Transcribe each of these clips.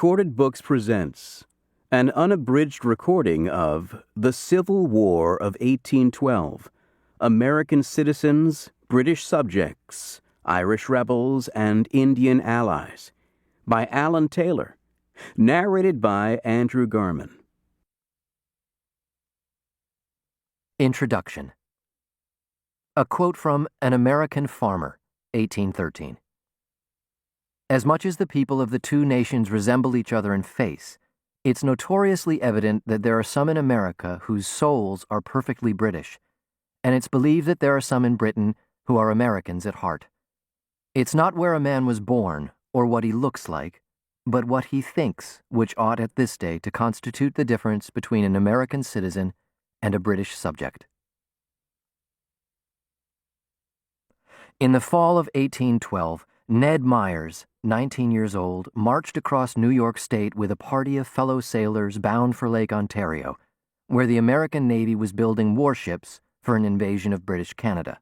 Recorded Books presents an unabridged recording of The Civil War of 1812, American Citizens, British Subjects, Irish Rebels, and Indian Allies, by Alan Taylor, narrated by Andrew Garman. Introduction. A quote from An American Farmer, 1813. As much as the people of the two nations resemble each other in face, it's notoriously evident that there are some in America whose souls are perfectly British, and it's believed that there are some in Britain who are Americans at heart. It's not where a man was born or what he looks like, but what he thinks which ought at this day to constitute the difference between an American citizen and a British subject. In the fall of 1812, Ned Myers, 19 years old, marched across New York State with a party of fellow sailors bound for Lake Ontario, where the American Navy was building warships for an invasion of British Canada.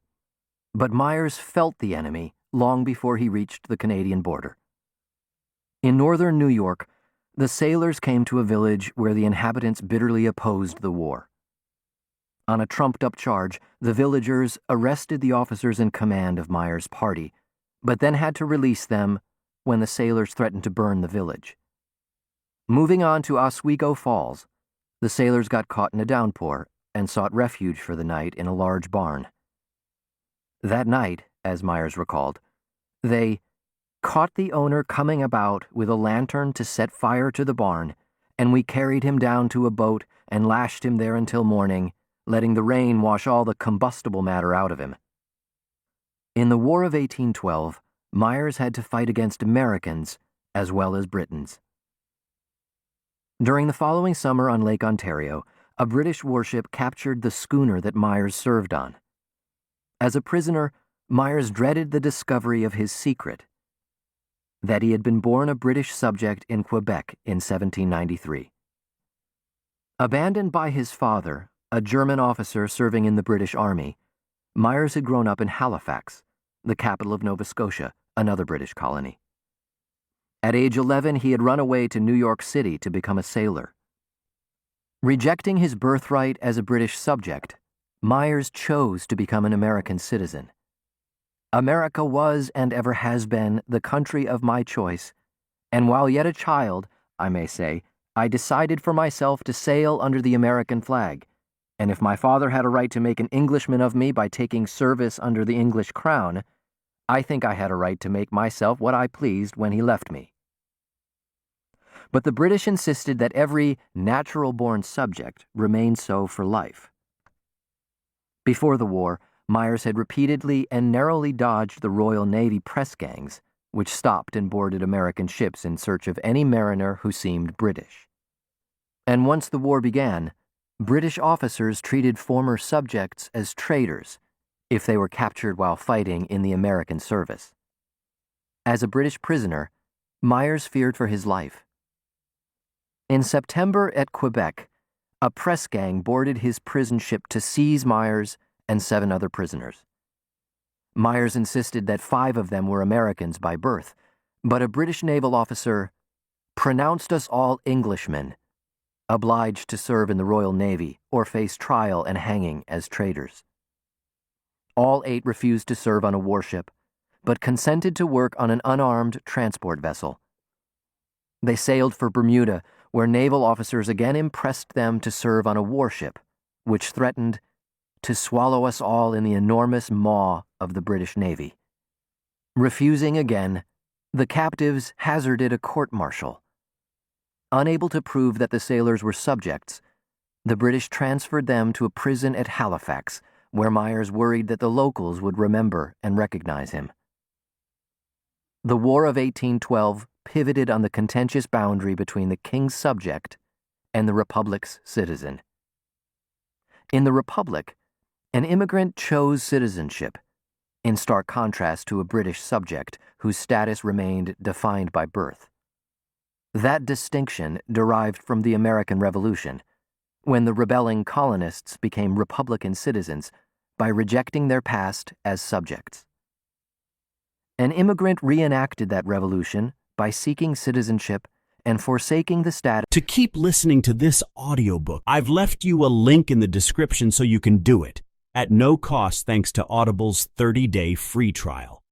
But Myers felt the enemy long before he reached the Canadian border. In northern New York, the sailors came to a village where the inhabitants bitterly opposed the war. On a trumped-up charge, the villagers arrested the officers in command of Myers' party, but then had to release them when the sailors threatened to burn the village. Moving on to Oswego Falls, the sailors got caught in a downpour and sought refuge for the night in a large barn. That night, as Myers recalled, they caught the owner coming about with a lantern to set fire to the barn, and we carried him down to a boat and lashed him there until morning, letting the rain wash all the combustible matter out of him. In the War of 1812, Myers had to fight against Americans as well as Britons. During the following summer on Lake Ontario, a British warship captured the schooner that Myers served on. As a prisoner, Myers dreaded the discovery of his secret, that he had been born a British subject in Quebec in 1793. Abandoned by his father, a German officer serving in the British Army, Myers had grown up in Halifax, the capital of Nova Scotia, another British colony. At age 11, he had run away to New York City to become a sailor. Rejecting his birthright as a British subject, Myers chose to become an American citizen. America was and ever has been the country of my choice, and while yet a child, I may say, I decided for myself to sail under the American flag, and if my father had a right to make an Englishman of me by taking service under the English crown, I think I had a right to make myself what I pleased when he left me. But the British insisted that every natural-born subject remain so for life. Before the war, Myers had repeatedly and narrowly dodged the Royal Navy press gangs, which stopped and boarded American ships in search of any mariner who seemed British. And once the war began, British officers treated former subjects as traitors if they were captured while fighting in the American service. As a British prisoner, Myers feared for his life. In September at Quebec, a press gang boarded his prison ship to seize Myers and 7 other prisoners. Myers insisted that 5 of them were Americans by birth, but a British naval officer pronounced us all Englishmen, obliged to serve in the Royal Navy or face trial and hanging as traitors. All 8 refused to serve on a warship, but consented to work on an unarmed transport vessel. They sailed for Bermuda, where naval officers again impressed them to serve on a warship, which threatened to swallow us all in the enormous maw of the British Navy. Refusing again, the captives hazarded a court-martial. Unable to prove that the sailors were subjects, the British transferred them to a prison at Halifax, where Myers worried that the locals would remember and recognize him. The War of 1812 pivoted on the contentious boundary between the king's subject and the Republic's citizen. In the Republic, an immigrant chose citizenship, in stark contrast to a British subject whose status remained defined by birth. That distinction derived from the American Revolution, when the rebelling colonists became Republican citizens by rejecting their past as subjects. An immigrant reenacted that revolution by seeking citizenship and forsaking the status. To keep listening to this audiobook, I've left you a link in the description so you can do it, at no cost thanks to Audible's 30-day free trial.